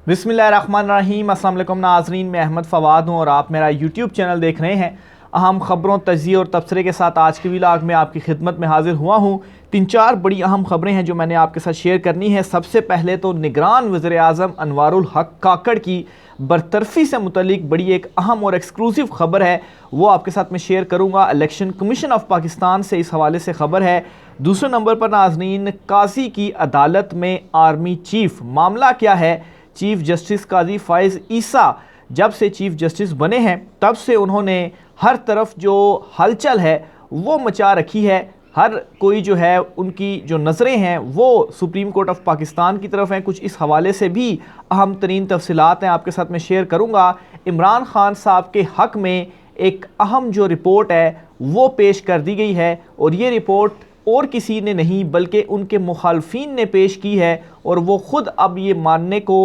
बिस्मिल्लाहिर्रहमानिर्रहीम। अस्सलाम वालेकुम नाज़रीन, मैं अहमद फ़वाद हूँ और आप मेरा यूट्यूब चैनल देख रहे हैं। अहम ख़बरों, तज़किये और तबसरे के साथ आज के व्लॉग में आपकी खिदमत में हाजिर हुआ हूँ। 3-4 बड़ी अहम ख़बरें हैं जो मैंने आपके साथ शेयर करनी है। सबसे पहले तो निगरान वज़ीर-ए-आज़म अनवारुल हक काकड़ की बरतरफ़ी से मुतल्लिक बड़ी एक अहम और एक्सक्लूसिव ख़बर है, वो आपके साथ मैं शेयर करूँगा। इलेक्शन कमीशन ऑफ पाकिस्तान से इस हवाले से ख़बर है। दूसरे नंबर पर नाज़रीन, काजी की अदालत में आर्मी चीफ, मामला क्या है? चीफ जस्टिस काजी फ़ाइज़ ईसा जब से चीफ जस्टिस बने हैं तब से उन्होंने हर तरफ जो हलचल है वो मचा रखी है। हर कोई जो है, उनकी जो नज़रें हैं वो सुप्रीम कोर्ट ऑफ पाकिस्तान की तरफ हैं। कुछ इस हवाले से भी अहम तरीन तफसीलात हैं, आपके साथ मैं शेयर करूँगा। इमरान खान साहब के हक़ में एक अहम जो रिपोर्ट है वो पेश कर दी गई है और ये रिपोर्ट और किसी ने नहीं बल्कि उनके मुखालफीन ने पेश की है और वो ख़ुद अब ये मानने को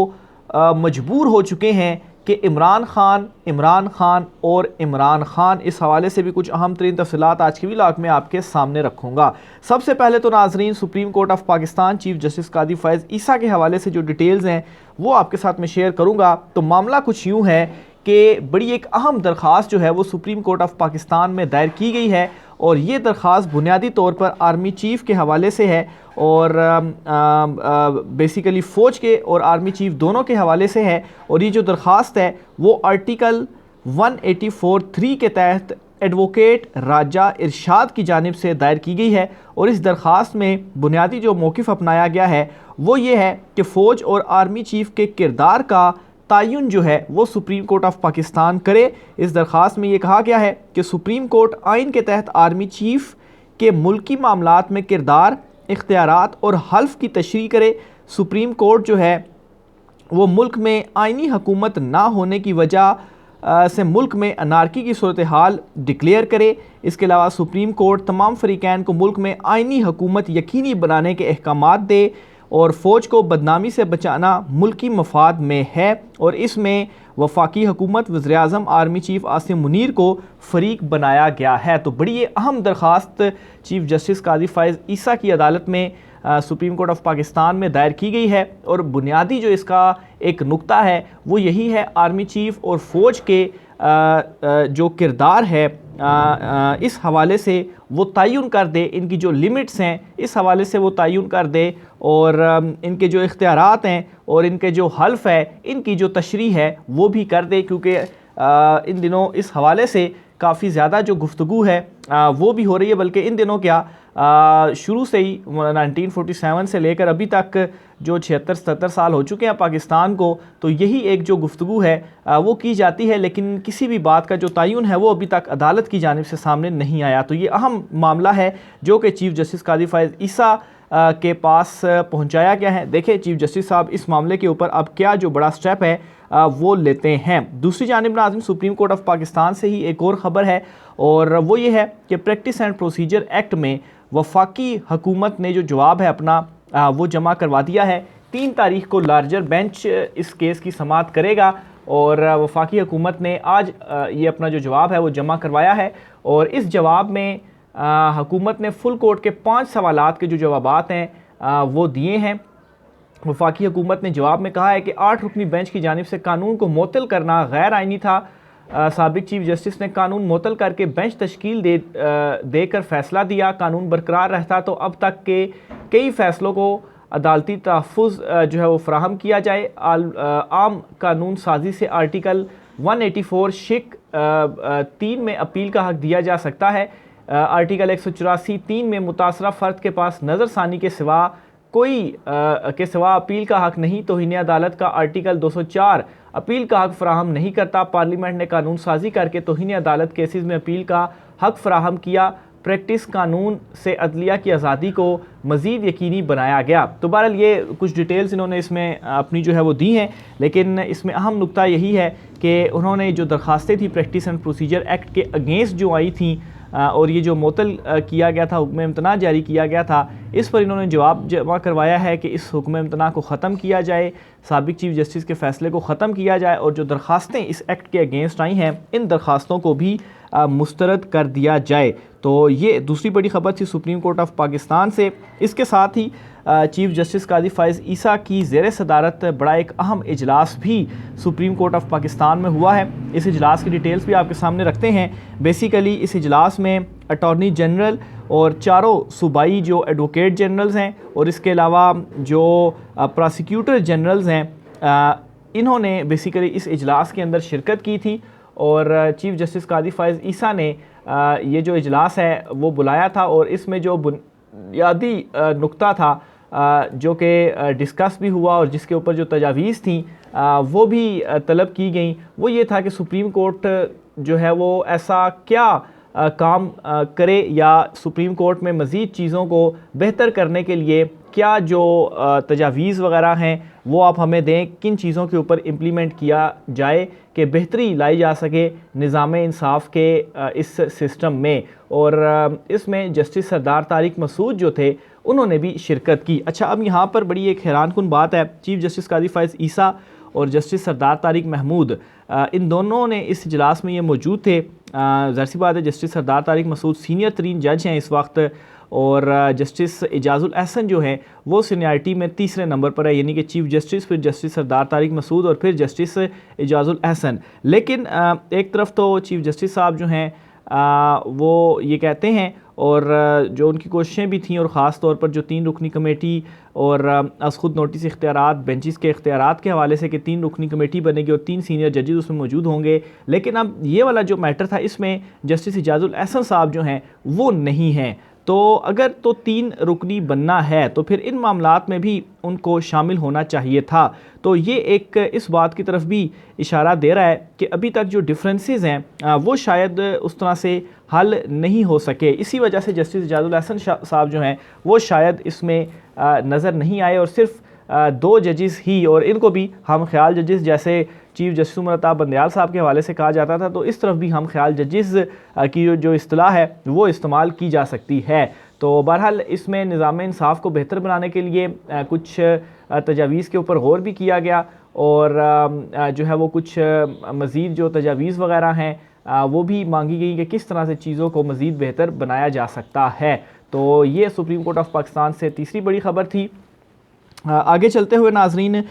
मजबूर हो चुके हैं कि इमरान खान और इमरान खान। इस हवाले से भी कुछ अहम तरीन तफसीलात आज की व्लॉग में आपके सामने रखूँगा। सबसे पहले तो नाज़रीन, supreme court of Pakistan chief justice Qazi Faez Isa के हवाले से जो डिटेल्स हैं वो आपके साथ मैं शेयर करूँगा। तो मामला कुछ यूँ है कि बड़ी एक अहम दरख्वास्त जो है वो सुप्रीम कोर्ट ऑफ पाकिस्तान में दायर की गई है और ये दरख्वास्त बुनियादी तौर पर आर्मी चीफ़ के हवाले से है और बेसिकली फ़ौज के और आर्मी चीफ़ दोनों के हवाले से है। और ये जो दरख्वास्त है वो आर्टिकल 184(3) के तहत एडवोकेट राजा इरशाद की जानिब से दायर की गई है। और इस दरख्वास्त में बुनियादी जो मौक़िफ़ अपनाया गया है वो ये है कि फ़ौज और आर्मी चीफ़ के किरदार का तायुन जो है वो सुप्रीम कोर्ट ऑफ पाकिस्तान करे। इस दरख्वास्त में ये कहा गया है कि सुप्रीम कोर्ट आइन के तहत आर्मी चीफ़ के मुल्की मामलात में किरदार, इख्तियारात और हल्फ की तशरीह करे। सुप्रीम कोर्ट जो है वो मुल्क में आइनी हुकूमत ना होने की वजह से मुल्क में अनारकी की सूरत हाल डिक्लेयर करे। इसके अलावा सुप्रीम कोर्ट तमाम फ़रीक़ैन को मुल्क में आइनी हुकूमत यकीनी बनाने के अहकामात दे और फ़ौज को बदनामी से बचाना मुल्की मफाद में है। और इसमें वफाकी हुकूमत, वज़ीर-ए-आज़म, आर्मी चीफ़ आसिम मुनीर को फ़रीक बनाया गया है। तो बड़ी ये अहम दरख्वास्त चीफ़ जस्टिस काजी फ़ाइज़ ईसा की अदालत में सुप्रीम कोर्ट ऑफ पाकिस्तान में दायर की गई है और बुनियादी जो इसका एक नुक्ता है वो यही है, आर्मी चीफ़ और फ़ौज के जो किरदार है इस हवाले से वो तयन कर दे, इनकी जो लिमिट्स हैं इस हवाले से वो तयन कर दे और इनके जो इख्तियारात हैं और इनके जो हल्फ है इनकी जो तशरीह है वो भी कर दे। क्योंकि इन दिनों इस हवाले से काफ़ी ज़्यादा जो गुफ्तगू है वो भी हो रही है, बल्कि इन दिनों क्या शुरू से ही 1947 से लेकर अभी तक जो 76-77 साल हो चुके हैं पाकिस्तान को, तो यही एक जो गुफ्तगू है वो की जाती है, लेकिन किसी भी बात का जो तयन है वो अभी तक अदालत की जानिब से सामने नहीं आया। तो ये अहम मामला है जो कि चीफ़ जस्टिस काजी फ़ाइज़ ईसा के पास पहुंचाया गया है। देखिए चीफ़ जस्टिस साहब इस मामले के ऊपर अब क्या जो बड़ा स्टेप है वो लेते हैं। दूसरी जानिब नाज़रीन, सुप्रीम कोर्ट ऑफ पाकिस्तान से ही एक और ख़बर है और वो ये है कि प्रैक्टिस एंड प्रोसीजर एक्ट में वफाकी हुकूमत ने जो जवाब है अपना वो जमा करवा दिया है। 3 तारीख को लार्जर बेंच इस केस की समाअत करेगा और वफाकी हुकूमत ने आज ये अपना जो जवाब है वो जमा करवाया है। और इस जवाब में हुकूमत ने फुल कोर्ट के 5 सवालात के जो जवाबात हैं वो दिए हैं। वफाकी हुकूमत ने जवाब में कहा है कि 8 रुकनी बेंच की जानिब से कानून को मुअत्तल करना गैर आइनी था। साबिक चीफ जस्टिस ने कानून मुअत्तल करके बेंच तश्कील देकर फ़ैसला दिया। कानून बरकरार रहता तो अब तक के कई फ़ैसलों को अदालती तहफ़्फ़ुज़ जो है वो फ़राहम किया जाए। आम कानून साजी से आर्टिकल 184 शिक 3 में अपील का हक़ दिया जा सकता है। आर्टिकल 184(3) में मुतासरा फ़र्द के पास नज़रसानी के सिवा अपील का हक़ नहीं। तौहीन अदालत का आर्टिकल 204 अपील का हक़ फ़राहम नहीं करता। पार्लियामेंट ने कानून साजी करके तौहीन अदालत केसेस में अपील का हक़ फ़राहम किया। प्रैक्टिस कानून से अदलिया की आज़ादी को मज़ीद यकीनी बनाया गया। तो बहरहाल ये कुछ डिटेल्स इन्होंने इसमें अपनी जो है वो दी हैं, लेकिन इसमें अहम नुक्ता यही है कि उन्होंने जो दरख्वास्तें थी प्रैक्टिस एंड प्रोसीजर एक्ट के अगेंस्ट जो आई थी और ये जो मुअत्तल किया गया था, हुक्म इम्तना जारी किया गया था, इस पर इन्होंने जवाब जमा करवाया है कि इस हुक्म इम्तना को ख़त्म किया जाए, साबिक चीफ जस्टिस के फ़ैसले को ख़त्म किया जाए और जो दरख्वास्तें इस एक्ट के अगेंस्ट आई हैं इन दरख्वास्तों को भी मुस्तरद कर दिया जाए। तो ये दूसरी बड़ी ख़बर थी सुप्रीम कोर्ट ऑफ पाकिस्तान से। इसके साथ ही चीफ जस्टिस कादी फ़ाइज़ ईसा की ज़ेर सदारत बड़ा एक अहम इजलास भी सुप्रीम कोर्ट ऑफ पाकिस्तान में हुआ है। इस इजलास की डिटेल्स भी आपके सामने रखते हैं। बेसिकली इस इजलास में अटॉर्नी जनरल और चारों सूबाई जो एडवोकेट जनरल्स हैं और इसके अलावा जो प्रोसिक्यूटर जनरल्स हैं, इन्होंने बेसिकली इस इजलास के अंदर शिरकत की थी और चीफ जस्टिस कादी फ़ाइज़ ईसा ने ये जो इजलास है वो बुलाया था और इसमें जो बुनियादी नुक्ता था जो कि डिस्कस भी हुआ और जिसके ऊपर जो तजावीज़ थी वो भी तलब की गई, वो ये था कि सुप्रीम कोर्ट जो है वो ऐसा क्या काम करे या सुप्रीम कोर्ट में मज़ीद चीज़ों को बेहतर करने के लिए क्या जो तजावीज़ वगैरह हैं वो आप हमें दें, किन चीज़ों के ऊपर इम्प्लीमेंट किया जाए कि बेहतरी लाई जा सके निज़ाम इंसाफ के इस सिस्टम में। और इसमें जस्टिस सरदार तारिक मसूद जो थे उन्होंने भी शिरकत की। अच्छा, अब यहाँ पर बड़ी एक हैरानकुन बात है, चीफ जस्टिस कादी फ़ाइज़ ईसा और जस्टिस सरदार तारिक महमूद इन दोनों ने इस इजलास में ये मौजूद थे। ज़ाहिर सी बात है जस्टिस सरदार तारिक मसूद सीनियर तरीन जज हैं इस वक्त और जस्टिस एजाजुल अहसन जो है वो सीनियरिटी में तीसरे नंबर पर है, यानी कि चीफ जस्टिस, फिर जस्टिस सरदार तारिक मसूद और फिर जस्टिस एजाजुल अहसन। लेकिन एक तरफ तो चीफ जस्टिस साहब जो हैं वो ये कहते हैं और जो उनकी कोशिशें भी थीं और ख़ास तौर पर जो 3 रुकनी कमेटी और अज़ खुद नोटिस इख्तियारात बेंचेस के इख्तियारात के हवाले से कि 3 रुकनी कमेटी बनेगी और 3 सीनियर जजेस उसमें मौजूद होंगे। लेकिन अब ये वाला जो मैटर था इसमें जस्टिस एजाजुल अहसन साहब जो हैं वो नहीं हैं। तो अगर तो 3 रुकनी बनना है तो फिर इन मामलात में भी उनको शामिल होना चाहिए था। तो ये एक इस बात की तरफ भी इशारा दे रहा है कि अभी तक जो डिफरेंसेस हैं वो शायद उस तरह से हल नहीं हो सके। इसी वजह से जस्टिस एजाजुल अहसन साहब जो हैं वो शायद इसमें नज़र नहीं आए और सिर्फ 2 जजेस ही, और इनको भी हम ख्याल जजेस जैसे चीफ जस्टिस उमर अता बंदयाल साहब के हवाले से कहा जाता था, तो इस तरफ भी हम ख्याल जजेस की जो इस्तिलाह है वो इस्तेमाल की जा सकती है। तो बहरहाल इसमें निज़ाम इंसाफ को बेहतर बनाने के लिए कुछ तजावीज़ के ऊपर गौर भी किया गया और जो है वो कुछ मज़ीद जो तजावीज़ वगैरह हैं वो भी मांगी गई कि किस तरह से चीज़ों को मज़ीद बेहतर बनाया जा सकता है। तो ये सुप्रीम कोर्ट ऑफ पाकिस्तान से तीसरी बड़ी ख़बर थी। आगे चलते हुए नाजरीन,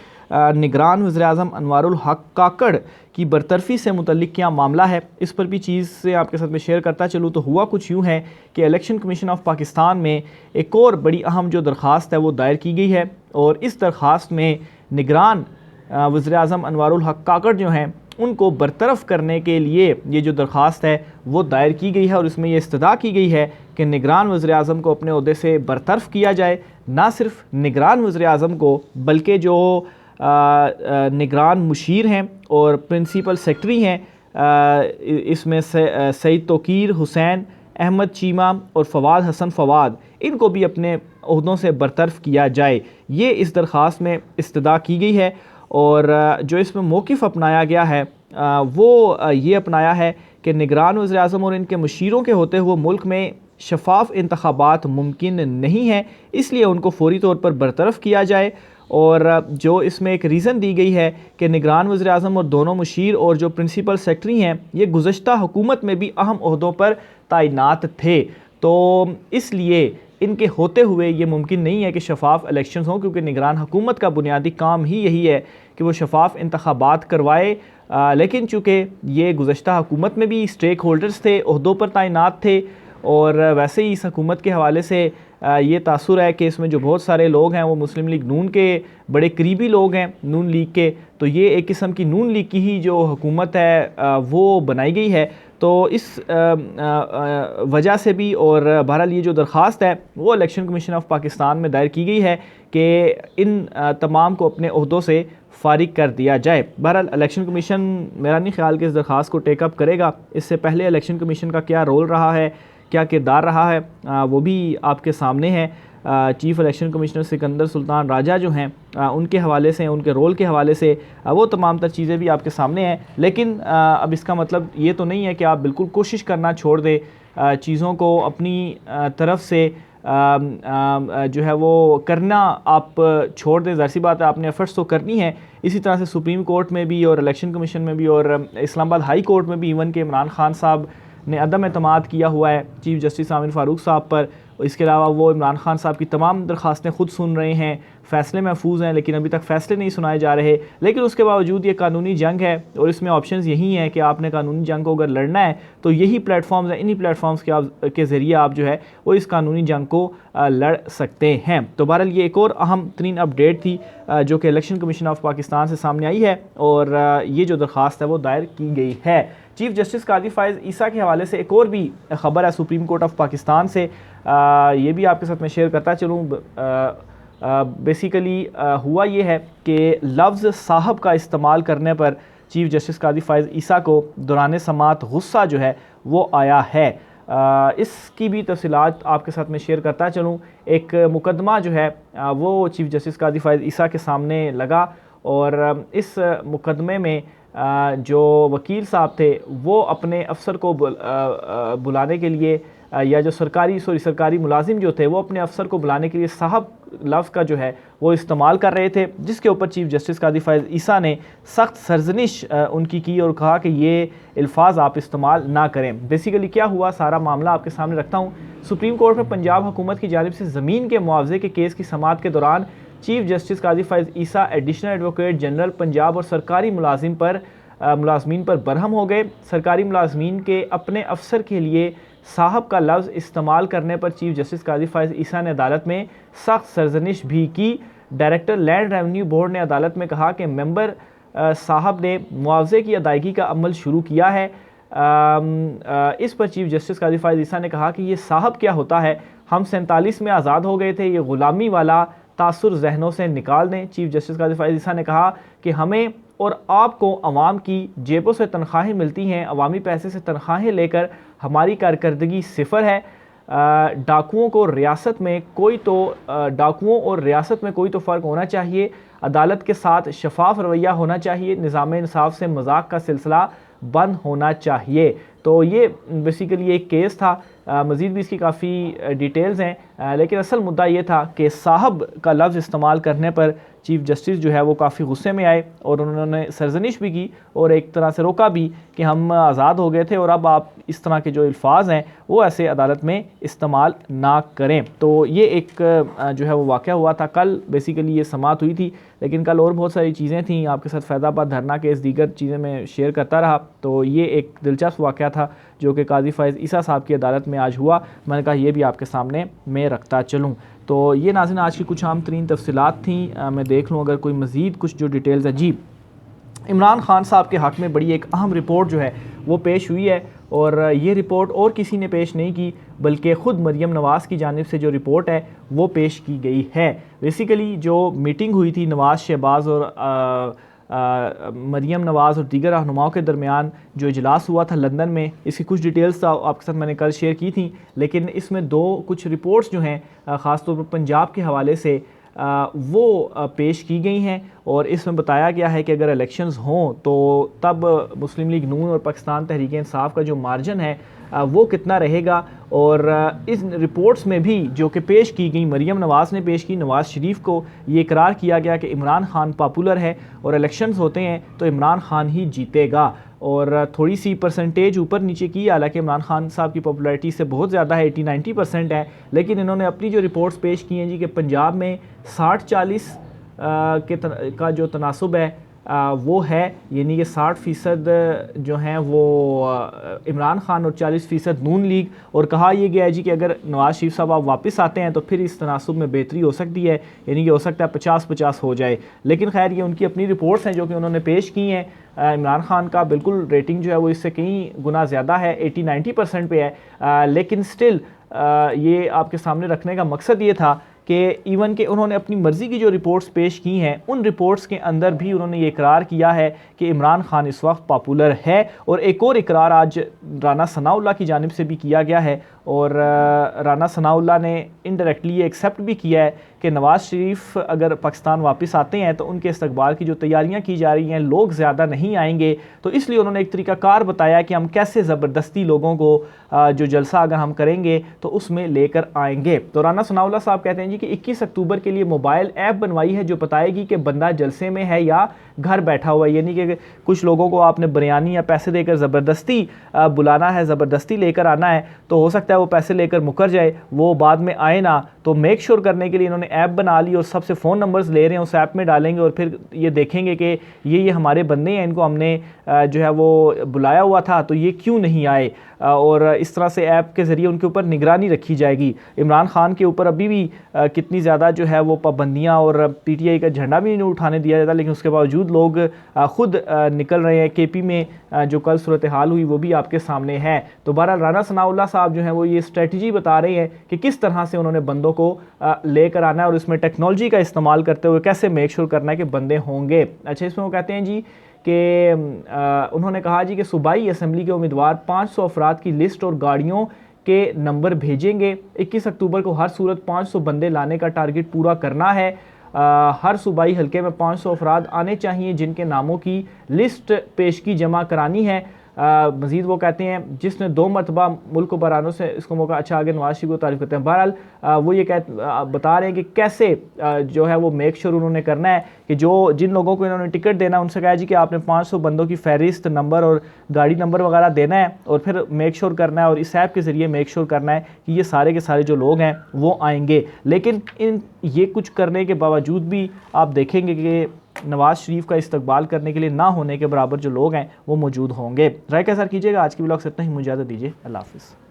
निगरान वज़ीर-ए-आज़म अनवारुल हक काकड़ की बरतरफ़ी से मुतल्लिक़ क्या मामला है, इस पर भी चीज़ से आपके साथ में शेयर करता चलूँ। तो हुआ कुछ यूँ है कि इलेक्शन कमीशन ऑफ पाकिस्तान में एक और बड़ी अहम जो दरख्वास्त है वो दायर की गई है और इस दरख्वास्त में निगरान वज़ीर-ए-आज़म अनवारुल हक काकड़ जो हैं उनको बरतरफ़ करने के लिए ये जो दरख्वास्त है वो दायर की गई है और इसमें ये इस्तदा की गई है कि निगरान वज़ीर-ए-आज़म को अपने ओहदे से बरतरफ़ किया जाए। ना सिर्फ निगरान वज़ीर-ए-आज़म को बल्कि जो निगरान मुशीर हैं और प्रिंसिपल सेक्रेटरी हैं इसमें सईद तोकीर, हुसैन अहमद चीमा और फवाद हसन फवाद, इनको भी अपने ओहदों से बरतरफ़ किया जाए। ये इस दरख्वास्त में इस्तदा की गई है और जो इसमें मौक़िफ़ अपनाया गया है वो ये अपनाया है कि निगरान वज़ीर-ए-आज़म और इनके मुशीरों के होते हुए मुल्क में शफाफ इंतखाबात मुमकिन नहीं है, इसलिए उनको फौरी तौर पर बरतरफ़ किया जाए। और जो इसमें एक रीज़न दी गई है कि निगरान वज़ीर-ए-आज़म और दोनों मुशीर और जो प्रिंसिपल सेक्रेटरी हैं ये गुज़श्ता हुकूमत में भी अहम ओहदों पर तैनात थे, तो इसलिए इनके होते हुए ये मुमकिन नहीं है कि शफाफ इलेक्शंस हों, क्योंकि निगरान हुकूमत का बुनियादी काम ही यही है कि वो शफाफ इंतखाबात करवाए। लेकिन चूँकि ये गुज़श्ता हुकूमत में भी स्टेक होल्डर्स थे, ओहदों पर तैनात थे और वैसे ही इस हुकूमत के हवाले से ये तासुर है कि इसमें जो बहुत सारे लोग हैं वो मुस्लिम लीग नून के बड़े करीबी लोग हैं, नून लीग के, तो ये एक किस्म की नून लीग की ही जो हुकूमत है वो बनाई गई है। तो इस वजह से भी और बहरहाल ये जो दरख्वास्त है वो इलेक्शन कमीशन ऑफ पाकिस्तान में दायर की गई है कि इन तमाम को अपने ओहदों से फारिग कर दिया जाए। बहरहाल इलेक्शन कमीशन मेरा नहीं ख्याल कि इस दरख्वास्त को टेकअप करेगा। इससे पहले इलेक्शन कमीशन का क्या रोल रहा है, क्या किरदार रहा है, वो भी आपके सामने है। Chief election commissioner Sikandar Sultan Raja जो हैं उनके हवाले से, उनके रोल के हवाले से वो तमाम तर चीज़ें भी आपके सामने हैं। लेकिन अब इसका मतलब ये तो नहीं है कि आप बिल्कुल कोशिश करना छोड़ दें, चीज़ों को अपनी तरफ से जो है वो करना आप छोड़ दें। ज़ाहिर सी बात है आपने एफर्ट्स तो करनी है। इसी तरह से सुप्रीम कोर्ट में भी और इलेक्शन कमीशन में भी और इस्लामाबाद हाई कोर्ट में भी इवन के इमरान खान साहब ने अदम एतमाद किया हुआ है चीफ जस्टिस आमिर फ़ारूक साहब पर, इसके अलावा वो इमरान खान साहब की तमाम दरख्वास्तें खुद सुन रहे हैं, फ़ैसले महफूज हैं लेकिन अभी तक फ़ैसले नहीं सुनाए जा रहे। लेकिन उसके बावजूद ये कानूनी जंग है और इसमें ऑप्शंस यही हैं कि आपने कानूनी जंग को अगर लड़ना है तो यही प्लेटफॉर्म्स हैं, इन्हीं प्लेटफॉर्म्स के ज़रिए आप जो है वो इस कानूनी जंग को लड़ सकते हैं। तो बहरहाल ये एक और अहम तरीन अपडेट थी जो कि इलेक्शन कमीशन ऑफ पाकिस्तान से सामने आई है और ये जो दरख्वास्त है वो दायर की गई है। चीफ जस्टिस काजी फ़ाइज़ ईसा के हवाले से एक और भी ख़बर है सुप्रीम कोर्ट ऑफ पाकिस्तान से, ये भी आपके साथ मैं शेयर करता चलूँ। बेसिकली हुआ ये है कि लफ्ज़ साहब का इस्तेमाल करने पर चीफ जस्टिस काजी फ़ाइज़ ईसा को दौरान समात गुस्सा जो है वो आया है। इसकी भी तफसीलात आपके साथ मैं शेयर करता चलूँ। एक मुकदमा जो है वो चीफ जस्टिस काजी फ़ाइज़ ईसा के सामने लगा और इस मुकदमे में जो वकील साहब थे वो अपने अफसर को बुलाने के लिए या जो सरकारी मुलाजिम जो थे वो अपने अफसर को बुलाने के लिए साहब लफ्ज़ का जो है वो इस्तेमाल कर रहे थे, जिसके ऊपर चीफ जस्टिस काजी फ़ाइज़ ईसा ने सख्त सरजनिश उनकी की और कहा कि ये अल्फाज आप इस्तेमाल ना करें। बेसिकली क्या हुआ सारा मामला आपके सामने रखता हूँ। सुप्रीम कोर्ट में पंजाब हुकूमत की जानिब से ज़मीन के मुआवजे के केस की समाअत के दौरान चीफ जस्टिस काजी फ़ाइज़ ईसा एडिशनल एडवोकेट जनरल पंजाब और सरकारी मुलाजमीन पर बरहम हो गए। सरकारी मुलाजमीन के अपने अफसर के लिए साहब का लफ्ज़ इस्तेमाल करने पर चीफ जस्टिस काजी फ़ाइज़ ईसा ने अदालत में सख्त सरजनिश भी की। डायरेक्टर लैंड रेवेन्यू बोर्ड ने अदालत में कहा कि मेंबर साहब ने मुआवजे की अदायगी का अमल शुरू किया है। इस पर चीफ जस्टिस काजी फ़ाइज़ ईसा ने कहा कि ये साहब क्या होता है, हम 47 में आज़ाद हो गए थे, ये ग़ुलामी वाला तासुर जहनों से निकाल दें। चीफ जस्टिस काजी फ़ाइज़ ईसा ने कहा कि हमें और आपको अवाम की जेबों से तनख्वाहें मिलती हैं, अवामी पैसे से तनख्वाहें लेकर हमारी कारकर्दगी सिफर है। डाकुओं और रियासत में कोई तो फ़र्क होना चाहिए। अदालत के साथ शफाफ रवैया होना चाहिए। निज़ाम इंसाफ से मजाक का सिलसिला बंद होना चाहिए। तो ये बेसिकली एक केस था। मज़ीद भी इसकी काफ़ी डिटेल्स हैं, लेकिन असल मुद्दा ये था कि साहब का लफ्ज़ इस्तेमाल करने पर चीफ जस्टिस जो है वो काफ़ी गुस्से में आए और उन्होंने सरजनिश भी की और एक तरह से रोका भी कि हम आज़ाद हो गए थे और अब आप इस तरह के जो अल्फाज हैं वो ऐसे अदालत में इस्तेमाल ना करें। तो ये एक जो है वो वाक़या हुआ था। कल बेसिकली ये समाअत हुई थी, लेकिन कल और बहुत सारी चीज़ें थी। आपके साथ फैज़ाबाद धरना केस दीगर चीज़ें मैं शेयर करता रहा। तो ये एक दिलचस्प वाक़या था जो कि काजी फ़ाइज़ ईसा साहब की अदालत में आज हुआ। मैंने कहा ये भी आपके सामने मैं रखता चलूँ। तो ये नाज़रीन आज की कुछ आम तरीन तफसीलात थी। मैं देख लूँ अगर कोई मज़ीद कुछ जो डिटेल्स है। जी, इमरान खान साहब के हक़ में बड़ी एक अहम रिपोर्ट जो है वो पेश हुई है और ये रिपोर्ट और किसी ने पेश नहीं की बल्कि ख़ुद मरीम नवाज़ की जानिब से जो रिपोर्ट है वो पेश की गई है। बेसिकली जो मीटिंग हुई थी नवाज़ शहबाज और मरीम नवाज़ और दीगर रहनुमाओं के दरमियान जो इजलास हुआ था लंदन में, इसकी कुछ डिटेल्स आपके साथ मैंने कल शेयर की थी, लेकिन इसमें कुछ रिपोर्ट्स जो हैं ख़ास तौर पर पंजाब के हवाले से वो पेश की गई हैं और इसमें बताया गया है कि अगर इलेक्शंस हों तो तब मुस्लिम लीग नून और पाकिस्तान तहरीक इंसाफ का जो मार्जिन है वो कितना रहेगा। और इस रिपोर्ट्स में भी जो कि पेश की गई, मरीम नवाज़ ने पेश की, नवाज़ शरीफ को ये इकरार किया गया कि इमरान खान पॉपुलर है और इलेक्शंस होते हैं तो इमरान खान ही जीतेगा। और थोड़ी सी परसेंटेज ऊपर नीचे की, हालांकि इमरान खान साहब की पॉपुलैरिटी से बहुत ज़्यादा है, 80-90% है, लेकिन इन्होंने अपनी जो रिपोर्ट्स पेश की हैं जी कि पंजाब में 60-40 का जो तनासुब है वो है, यानी कि 60% जो हैं वो इमरान खान और 40% नून लीग। और कहा यह गया है जी कि अगर नवाज़ शरीफ साहब आप वापस आते हैं तो फिर इस तनासुब में बेहतरी हो सकती है, यानी कि हो सकता है 50-50 हो जाए। लेकिन खैर ये उनकी अपनी रिपोर्ट्स हैं जो कि उन्होंने पेश की हैं। इमरान खान का बिल्कुल रेटिंग जो है वो इससे कई गुना ज़्यादा है, 80-90% पे है, लेकिन स्टिल ये आपके सामने रखने का मकसद ये था कि इवन के उन्होंने अपनी मर्ज़ी की जो रिपोर्ट्स पेश की हैं उन रिपोर्ट्स के अंदर भी उन्होंने ये इकरार किया है कि इमरान खान इस वक्त पॉपुलर है। और एक और इकरार आज राना सनाउल्लाह की जानिब से भी किया गया है और राना सनाउल्लाह ने इनडायरेक्टली ये एक्सेप्ट भी किया है कि नवाज़ शरीफ अगर पाकिस्तान वापस आते हैं तो उनके इस्तकबाल की जो तैयारियां की जा रही हैं, लोग ज़्यादा नहीं आएंगे, तो इसलिए उन्होंने एक तरीक़ाकार बताया कि हम कैसे ज़बरदस्ती लोगों को जो जलसा अगर हम करेंगे तो उसमें लेकर आएंगे। तो राना सनाउल्लाह साहब कहते हैं जी कि 21 अक्टूबर के लिए मोबाइल ऐप बनवाई है जो बताएगी कि बंदा जलसे में है या घर बैठा हुआ है। यानी कि कुछ लोगों को आपने बिरयानी या पैसे देकर ज़बरदस्ती बुलाना है, ज़बरदस्ती लेकर आना है, तो हो सकता है वो पैसे लेकर मुकर जाए, वो बाद में आए ना। तो मेक श्योर करने के लिए इन्होंने ऐप बना ली और सबसे फ़ोन नंबर्स ले रहे हैं, उस ऐप में डालेंगे और फिर ये देखेंगे कि ये हमारे बंदे हैं, इनको हमने जो है वो बुलाया हुआ था तो ये क्यों नहीं आए, और इस तरह से ऐप के ज़रिए उनके ऊपर निगरानी रखी जाएगी। इमरान खान के ऊपर अभी भी कितनी ज़्यादा जो है वो पाबंदियाँ और PTI का झंडा भी नहीं उठाने दिया जाता, लेकिन उसके बावजूद लोग ख़ुद निकल रहे हैं। KP में जो कल सूरत हाल हुई वो भी आपके सामने है। तो बहरहाल राना सनाउल्लाह साहब जो हैं वो ये स्ट्रेटजी बता रहे हैं कि किस तरह से उन्होंने बंदों को लेकर आना है और इसमें टेक्नोलॉजी का इस्तेमाल करते हुए कैसे मेक श्योर करना है कि बंदे होंगे। अच्छा, इसमें वो कहते हैं जी कि उन्होंने कहा जी कि सूबाई असम्बली के उम्मीदवार 500 अफराद की लिस्ट और गाड़ियों के नंबर भेजेंगे। 21 अक्टूबर को हर सूरत 500 बंदे लाने का टारगेट पूरा करना है। हर सूबाई हल्के में 500 अफराद आने चाहिए जिनके नामों की लिस्ट पेशगी जमा करानी है। मज़ीद वो कहते हैं जिसने 2 मरतबा मुल्क को बरानों से इसको मौका। अच्छा, आगे नवाज शरीफ को तारीफ़ करते हैं। बहरहाल वो ये बता रहे हैं कि कैसे जो है वो मेक श्योर उन्होंने करना है कि जो जिन लोगों को इन्होंने टिकट देना है उनसे कहा जी कि आपने 500 बंदों की फहरिस्त, नंबर और गाड़ी नंबर वगैरह देना है और फिर मेक श्योर करना है और इस ऐप के ज़रिए मेक श्योर करना है कि ये सारे के सारे जो लोग हैं वो आएंगे। लेकिन ये कुछ करने के बावजूद भी आप देखेंगे कि नवाज़ शरीफ का इस्तकबाल करने के लिए ना होने के बराबर जो लोग हैं वो मौजूद होंगे। राय का सर कीजिएगा। आज की व्लॉग से इतना ही, मुझे इजाज़त दीजिए। अल्लाह हाफ़िज़।